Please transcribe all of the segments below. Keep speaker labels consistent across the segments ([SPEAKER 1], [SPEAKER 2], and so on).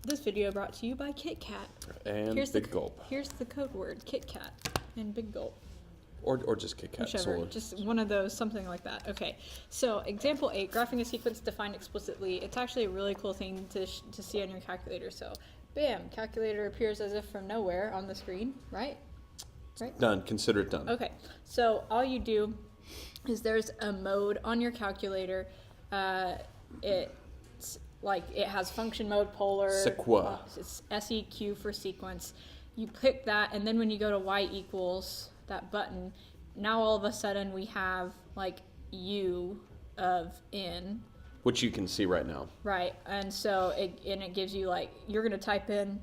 [SPEAKER 1] This video brought to you by Kit Kat.
[SPEAKER 2] And Big Gulp.
[SPEAKER 1] Here's the code word, Kit Kat and Big Gulp.
[SPEAKER 2] Or just Kit Kat.
[SPEAKER 1] Whichever, just one of those, something like that. Okay, so example 8, graphing a sequence defined explicitly. It's actually a really cool thing to see on your calculator. So, bam, calculator appears as if from nowhere on the screen, right? Right? Done.
[SPEAKER 2] Consider it done.
[SPEAKER 1] Okay, so all you do is there's a mode on your calculator. It has function mode, polar.
[SPEAKER 2] Sequa.
[SPEAKER 1] It's SEQ for sequence. You click that, and then when you go to y equals that button, now all of a sudden we have like u of n.
[SPEAKER 2] Which you can see right now.
[SPEAKER 1] Right, and so it gives you like, you're going to type in,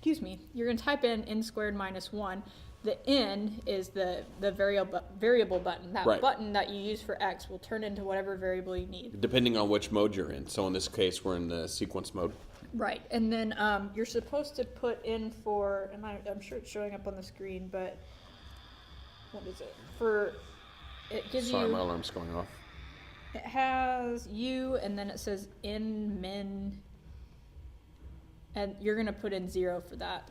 [SPEAKER 1] you're going to type in n squared minus 1. The n is the variable button. That button that you use for x will turn into whatever variable you need.
[SPEAKER 2] Depending on which mode you're in. So in this case, we're in the sequence mode.
[SPEAKER 1] Right, and then you're supposed to put in for, and I'm sure it's showing up on the screen, but what is it? It gives you...
[SPEAKER 2] Sorry, my alarm's going off.
[SPEAKER 1] It has u, and then it says n min, and you're going to put in 0 for that.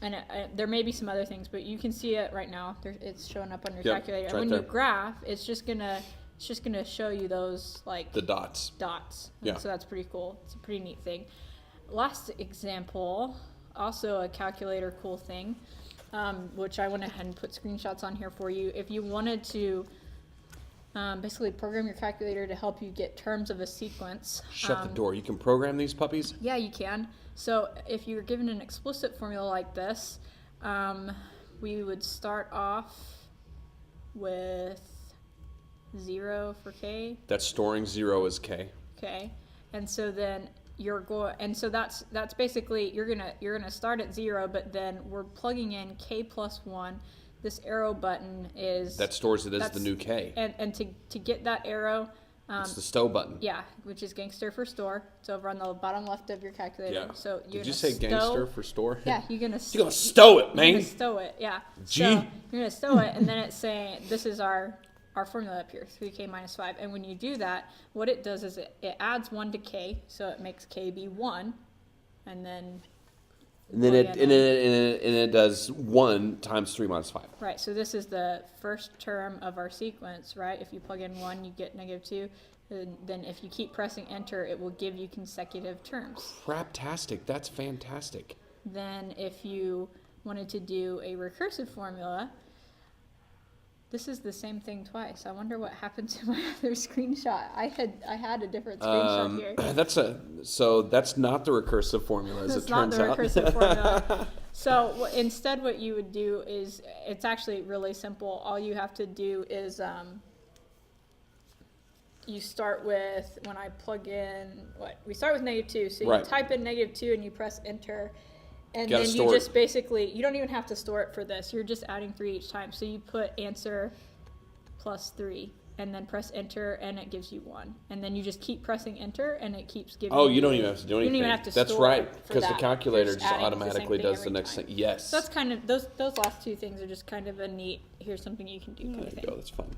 [SPEAKER 1] And there may be some other things, but you can see it right now. It's showing up on your calculator. And when you graph, it's just gonna show you those like
[SPEAKER 2] the dots.
[SPEAKER 1] Yeah. So that's pretty cool. It's a pretty neat thing. Last example, also a calculator cool thing, which I went ahead and put screenshots on here for you. If you wanted to basically program your calculator to help you get terms of a sequence.
[SPEAKER 2] Shut the door. You can program these puppies?
[SPEAKER 1] Yeah, you can. So if you're given an explicit formula like this, we would start off with 0 for k.
[SPEAKER 2] That's storing 0 as k.
[SPEAKER 1] Okay, and so then that's basically you're gonna start at 0, but then we're plugging in k plus 1. This arrow button is
[SPEAKER 2] that stores it as the new k.
[SPEAKER 1] And to get that arrow.
[SPEAKER 2] It's the stow button.
[SPEAKER 1] Yeah, which is gangster for store. It's over on the bottom left of your calculator.
[SPEAKER 2] Yeah.
[SPEAKER 1] So
[SPEAKER 2] Did you say gangster for store?
[SPEAKER 1] Yeah, you're gonna
[SPEAKER 2] stow it, man.
[SPEAKER 1] You're gonna stow it, yeah.
[SPEAKER 2] G.
[SPEAKER 1] So you're gonna stow it, and then it's saying this is our formula up here, 3k minus 5. And when you do that, what it does is it adds 1 to k, so it makes k be 1, and then.
[SPEAKER 2] And then it does 1 times 3 minus 5.
[SPEAKER 1] Right, so this is the first term of our sequence, right? If you plug in 1, you get -2. And then if you keep pressing enter, it will give you consecutive terms.
[SPEAKER 2] Craptastic, that's fantastic.
[SPEAKER 1] Then if you wanted to do a recursive formula, this is the same thing twice. I wonder what happened to my other screenshot. I had a different screenshot here.
[SPEAKER 2] That's not the recursive formula, as it turns out.
[SPEAKER 1] That's not the recursive formula. So instead what you would do is, it's actually really simple. All you have to do is, you start with, when I plug in, we start with -2. So you type in -2 and you press enter. And then you just basically, you don't even have to store it for this. You're just adding 3 each time. So you put answer plus 3 and then press enter and it gives you 1. And then you just keep pressing enter and it keeps giving you.
[SPEAKER 2] Oh, you don't even have to do anything.
[SPEAKER 1] You don't even have to
[SPEAKER 2] That's
[SPEAKER 1] store
[SPEAKER 2] right,
[SPEAKER 1] it
[SPEAKER 2] because the calculator just automatically does the next thing. Yes.
[SPEAKER 1] So that's kind of, those last 2 things are just kind of a neat, here's something you can do kind of thing.
[SPEAKER 2] There you go, that's fun.